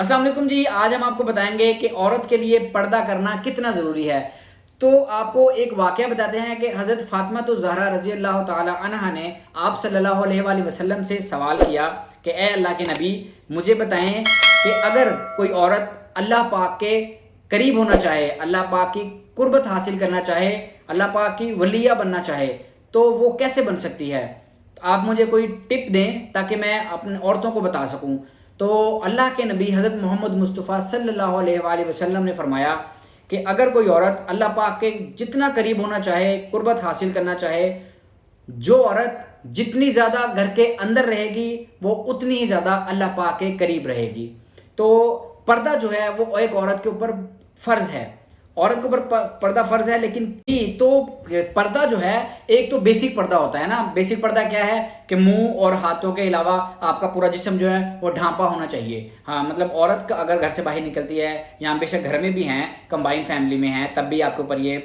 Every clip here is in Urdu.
السلام علیکم جی، آج ہم آپ کو بتائیں گے کہ عورت کے لیے پردہ کرنا کتنا ضروری ہے۔ تو آپ کو ایک واقعہ بتاتے ہیں کہ حضرت فاطمہ الزہرا رضی اللہ تعالی عنہا نے آپ صلی اللہ علیہ وآلہ وسلم سے سوال کیا کہ اے اللہ کے نبی، مجھے بتائیں کہ اگر کوئی عورت اللہ پاک کے قریب ہونا چاہے، اللہ پاک کی قربت حاصل کرنا چاہے، اللہ پاک کی ولیہ بننا چاہے تو وہ کیسے بن سکتی ہے؟ آپ مجھے کوئی ٹپ دیں تاکہ میں اپنے عورتوں کو بتا سکوں۔ تو اللہ کے نبی حضرت محمد مصطفیٰ صلی اللہ علیہ وآلہ وسلم نے فرمایا کہ اگر کوئی عورت اللہ پاک کے جتنا قریب ہونا چاہے، قربت حاصل کرنا چاہے، جو عورت جتنی زیادہ گھر کے اندر رہے گی وہ اتنی ہی زیادہ اللہ پاک کے قریب رہے گی۔ تو پردہ جو ہے وہ ایک عورت کے اوپر فرض ہے، عورت کے اوپر پردہ فرض ہے۔ لیکن تو پردہ جو ہے ایک تو بیسک پردہ ہوتا ہے نا۔ بیسک پردہ کیا ہے کہ منہ اور ہاتھوں کے علاوہ آپ کا پورا جسم جو ہے وہ ڈھانپا ہونا چاہیے۔ ہاں، مطلب عورت کا اگر گھر سے باہر نکلتی ہے، یہاں بے شک گھر میں بھی ہیں، کمبائن فیملی میں ہیں، تب بھی آپ کے اوپر یہ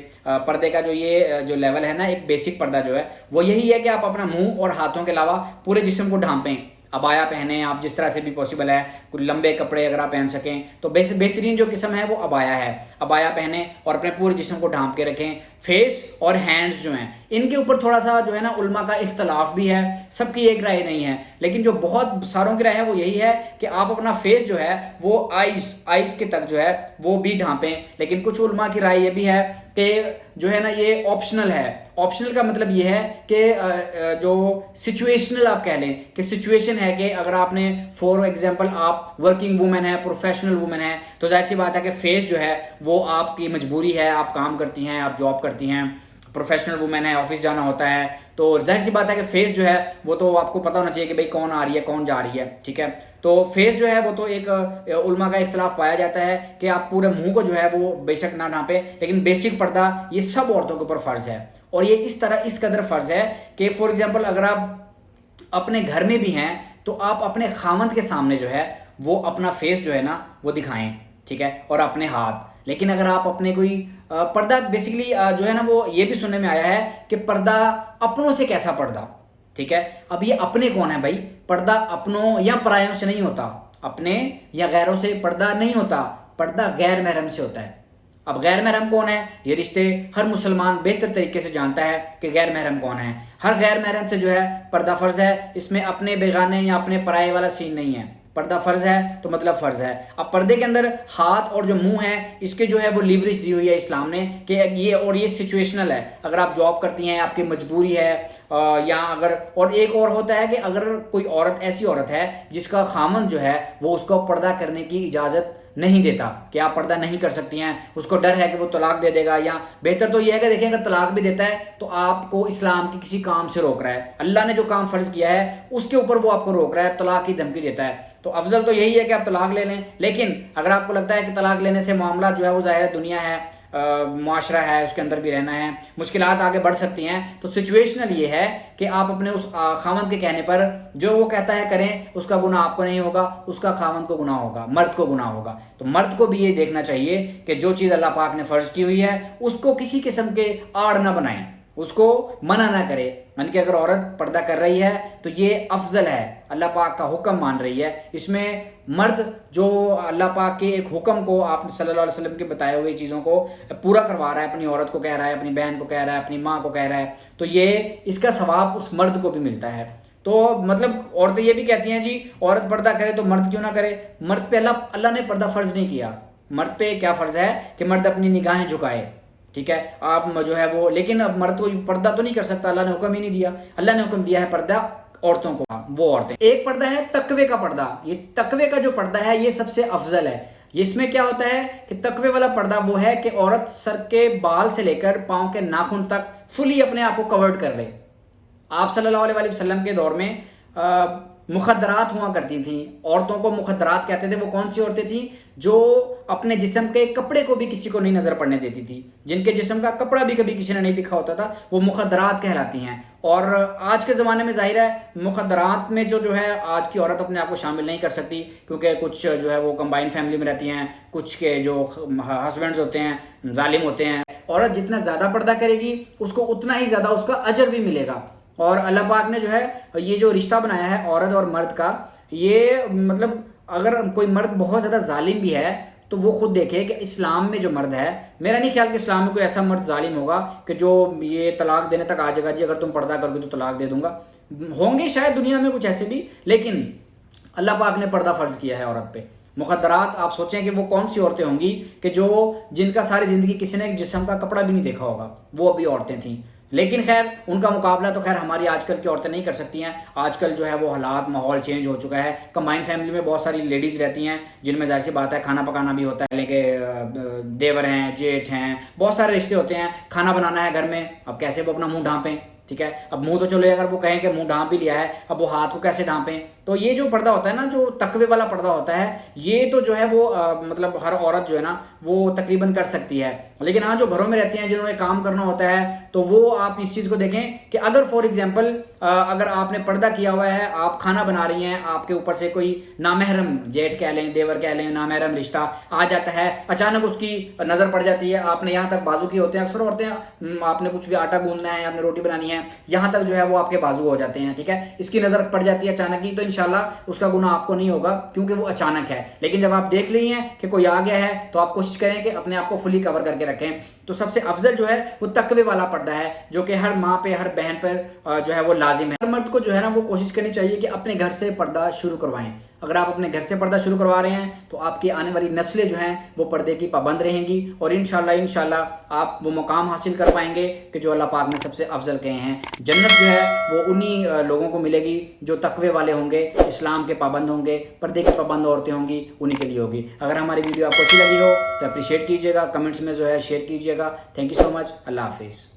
پردے کا جو لیول ہے نا، ایک بیسک پردہ جو ہے وہ یہی ہے کہ آپ اپنا منہ اور ہاتھوں کے علاوہ پورے جسم کو ڈھانپیں، ابایا پہنیں، آپ جس طرح سے بھی پاسبل ہے، کچھ لمبے کپڑے اگر آپ پہن سکیں تو بہترین جو قسم ہے وہ ابایا ہے، ابایا پہنیں اور اپنے پورے جسم کو ڈھانپ کے رکھیں۔ فیس اور ہینڈز جو ہیں ان کے اوپر تھوڑا سا جو ہے نا علماء کا اختلاف بھی ہے، سب کی ایک رائے نہیں ہے، لیکن جو بہت ساروں کی رائے ہے وہ یہی ہے کہ آپ اپنا فیس جو ہے وہ آئیز کے تک جو ہے وہ بھی ڈھانپیں۔ لیکن کچھ علماء کی رائے یہ بھی ہے کہ جو ہے نا یہ آپشنل ہے۔ آپشنل کا مطلب یہ ہے کہ جو سچویشنل آپ کہہ لیں کہ سچویشن ہے کہ اگر آپ نے فور ایگزامپل آپ ورکنگ وومن ہے، پروفیشنل وومن ہے، تو ظاہر سی بات ہے کہ فیس جو ہے وہ آپ کی مجبوری ہے، آپ کام کرتی ہیں، آپ جاب کرتی ہیں، پروفیشنل وومن ہے، آفس جانا ہوتا ہے، تو ظاہر سی بات ہے کہ فیس جو ہے وہ تو آپ کو پتہ ہونا چاہیے کہ بھئی کون آ رہی ہے کون جا رہی ہے، ٹھیک ہے۔ تو فیس جو ہے وہ تو ایک علماء کا اختلاف پایا جاتا ہے کہ آپ پورے منہ کو جو ہے وہ بے شک نہ ڈھانپیں، لیکن بیسک پردہ یہ سب عورتوں کے اوپر فرض ہے۔ اور یہ اس قدر فرض ہے کہ فور ایگزامپل اگر آپ اپنے گھر میں بھی ہیں تو آپ اپنے خاوند کے سامنے جو ہے وہ اپنا فیس جو ہے نا وہ دکھائیں، ٹھیک ہے، اور اپنے ہاتھ۔ لیکن اگر آپ اپنے کوئی پردہ بیسیکلی جو ہے نا وہ یہ بھی سننے میں آیا ہے کہ پردہ اپنوں سے کیسا پردہ، ٹھیک ہے۔ اب یہ اپنے کون ہے بھائی؟ پردہ اپنوں یا پرایوں سے نہیں ہوتا، اپنے یا غیروں سے پردہ نہیں ہوتا، پردہ غیر محرم سے ہوتا ہے۔ اب غیر محرم کون ہے؟ یہ رشتے ہر مسلمان بہتر طریقے سے جانتا ہے کہ غیر محرم کون ہے۔ ہر غیر محرم سے جو ہے پردہ فرض ہے، اس میں اپنے بیگانے یا اپنے پرائے والا سین نہیں ہے۔ پردہ فرض ہے تو مطلب فرض ہے۔ اب پردے کے اندر ہاتھ اور جو منہ ہے اس کے جو ہے وہ لیوریج دی ہوئی ہے اسلام نے کہ یہ سچویشنل ہے، اگر آپ جاب کرتی ہیں، آپ کی مجبوری ہے، یا اگر اور ایک اور ہوتا ہے کہ اگر کوئی عورت ایسی عورت ہے جس کا خامن جو ہے وہ اس کو پردہ کرنے کی اجازت نہیں دیتا کہ آپ پردہ نہیں کر سکتی ہیں، اس کو ڈر ہے کہ وہ طلاق دے دے گا، یا بہتر تو یہ ہے کہ دیکھیں اگر طلاق بھی دیتا ہے تو آپ کو اسلام کے کسی کام سے روک رہا ہے، اللہ نے جو کام فرض کیا ہے اس کے اوپر وہ آپ کو روک رہا ہے، طلاق کی دھمکی دیتا ہے، تو افضل تو یہی ہے کہ آپ طلاق لے لیں۔ لیکن اگر آپ کو لگتا ہے کہ طلاق لینے سے معاملات جو ہے وہ ظاہر دنیا ہے، معاشرہ ہے، اس کے اندر بھی رہنا ہے، مشکلات آگے بڑھ سکتی ہیں، تو سچویشنل یہ ہے کہ آپ اپنے اس خاوند کے کہنے پر جو وہ کہتا ہے کریں، اس کا گناہ آپ کو نہیں ہوگا، اس کا خاوند کو گناہ ہوگا، مرد کو گناہ ہوگا۔ تو مرد کو بھی یہ دیکھنا چاہیے کہ جو چیز اللہ پاک نے فرض کی ہوئی ہے اس کو کسی قسم کے آڑ نہ بنائیں، اس کو منع نہ کرے۔ یعنی کہ اگر عورت پردہ کر رہی ہے تو یہ افضل ہے، اللہ پاک کا حکم مان رہی ہے، اس میں مرد جو اللہ پاک کے ایک حکم کو، آپ صلی اللہ علیہ وسلم کے بتائے ہوئے چیزوں کو پورا کروا رہا ہے، اپنی عورت کو کہہ رہا ہے، اپنی بہن کو کہہ رہا ہے، اپنی ماں کو کہہ رہا ہے، تو یہ اس کا ثواب اس مرد کو بھی ملتا ہے۔ تو مطلب عورتیں یہ بھی کہتی ہیں جی عورت پردہ کرے تو مرد کیوں نہ کرے؟ مرد پہ اللہ نے پردہ فرض نہیں کیا۔ مرد پہ کیا فرض ہے کہ مرد اپنی نگاہیں جھکائے، ٹھیک ہے، آپ جو ہے وہ، لیکن اب مرد کو پردہ تو نہیں کر سکتا، اللہ نے حکم ہی نہیں دیا۔ اللہ نے حکم دیا ہے پردہ عورتوں کو، وہ عورتیں۔ ایک پردہ ہے تقوی کا پردہ، یہ تقوی کا جو پردہ ہے یہ سب سے افضل ہے۔ اس میں کیا ہوتا ہے کہ تقوی والا پردہ وہ ہے کہ عورت سر کے بال سے لے کر پاؤں کے ناخن تک فلی اپنے آپ کو کورڈ کر لے۔ آپ صلی اللہ علیہ وسلم کے دور میں مخدرات ہوا کرتی تھیں، عورتوں کو مخدرات کہتے تھے۔ وہ کون سی عورتیں تھیں؟ جو اپنے جسم کے کپڑے کو بھی کسی کو نہیں نظر پڑنے دیتی تھی، جن کے جسم کا کپڑا بھی کبھی کسی نے نہیں دکھا ہوتا تھا، وہ مخدرات کہلاتی ہیں۔ اور آج کے زمانے میں ظاہر ہے مخدرات میں جو ہے آج کی عورت اپنے آپ کو شامل نہیں کر سکتی، کیونکہ کچھ جو ہے وہ کمبائن فیملی میں رہتی ہیں، کچھ کے جو ہسبینڈز ہوتے ہیں ظالم ہوتے ہیں۔ عورت جتنا زیادہ پردہ کرے گی اس کو اتنا ہی زیادہ اس کا اجر بھی ملے گا۔ اور اللہ پاک نے جو ہے یہ جو رشتہ بنایا ہے عورت اور مرد کا، یہ مطلب اگر کوئی مرد بہت زیادہ ظالم بھی ہے تو وہ خود دیکھے کہ اسلام میں جو مرد ہے، میرا نہیں خیال کہ اسلام میں کوئی ایسا مرد ظالم ہوگا کہ جو یہ طلاق دینے تک آ جائے گا، جی اگر تم پردہ کرو گے تو طلاق دے دوں گا. ہوں گے شاید دنیا میں کچھ ایسے بھی، لیکن اللہ پاک نے پردہ فرض کیا ہے عورت پہ. مخدرات، آپ سوچیں کہ وہ کون سی عورتیں ہوں گی کہ جن کا ساری زندگی کسی نے ایک جسم کا کپڑا بھی نہیں دیکھا ہوگا، وہ ابھی عورتیں تھیں. لیکن خیر ان کا مقابلہ تو خیر ہماری آج کل کی عورتیں نہیں کر سکتی ہیں. آج کل جو ہے وہ حالات، ماحول چینج ہو چکا ہے. کمبائن فیملی میں بہت ساری لیڈیز رہتی ہیں جن میں ظاہر سی بات ہے کھانا پکانا بھی ہوتا ہے، لیکن دیور ہیں، جیٹھ ہیں، بہت سارے رشتے ہوتے ہیں. کھانا بنانا ہے گھر میں، اب کیسے وہ اپنا منہ ڈھانپیں؟ ٹھیک ہے، اب منہ تو چلو اگر وہ کہیں کہ منہ ڈھانپ بھی لیا ہے، اب وہ ہاتھ کو کیسے ڈھانپیں؟ تو یہ جو پردہ ہوتا ہے نا، جو تقوی والا پردہ ہوتا ہے، یہ تو جو ہے وہ مطلب ہر عورت جو ہے نا وہ تقریباً کر سکتی ہے. لیکن ہاں جو گھروں میں رہتی ہیں، جنہوں نے کام کرنا ہوتا ہے، تو وہ آپ اس چیز کو دیکھیں کہ اگر فار ایگزامپل اگر آپ نے پردہ کیا ہوا ہے، آپ کھانا بنا رہی ہیں، آپ کے اوپر سے کوئی نامحرم جیٹھ کہہ لیں، دیور کہہ لیں، نامحرم رشتہ آ جاتا ہے، اچانک اس کی نظر پڑ جاتی ہے، آپ نے یہاں تک بازو کی ہوتے ہیں اکثر عورتیں، آپ نے کچھ بھی آٹا گوندنا ہے، آپ نے روٹی بنانی ہے، یہاں تک جو ہے وہ آپ کے بازو ہو جاتے ہیں. ٹھیک ہے، اس کی نظر پڑ جاتی ہے اچانک ہی، تو انشاءاللہ اس کا گناہ آپ کو نہیں ہوگا کیونکہ وہ اچانک ہے. لیکن جب آپ دیکھ لی ہیں کہ کوئی آ گیا ہے تو آپ کوشش کریں کہ اپنے آپ کو فلی کور کر کے رکھیں. تو سب سے افضل جو ہے وہ تقوی والا پردہ ہے، جو کہ ہر ماں پہ، ہر بہن پر جو ہے وہ لازم ہے. ہر مرد کو جو ہے نا وہ کوشش کرنی چاہیے کہ اپنے گھر سے پردہ شروع کروائیں. اگر آپ اپنے گھر سے پردہ شروع کروا رہے ہیں تو آپ کی آنے والی نسلیں جو ہیں وہ پردے کی پابند رہیں گی، اور انشاءاللہ آپ وہ مقام حاصل کر پائیں گے کہ جو اللہ پاک نے سب سے افضل کہے ہیں. جنت جو ہے وہ انہی لوگوں کو ملے گی جو تقوی والے ہوں گے، اسلام کے پابند ہوں گے، پردے کی پابند عورتیں ہوں گی، انہی کے لیے ہوگی. اگر ہماری ویڈیو آپ کو اچھی لگی ہو تو اپریشیٹ کیجیے گا، کمنٹس میں جو ہے شیئر کیجیے گا. تھینک یو سو مچ. اللہ حافظ.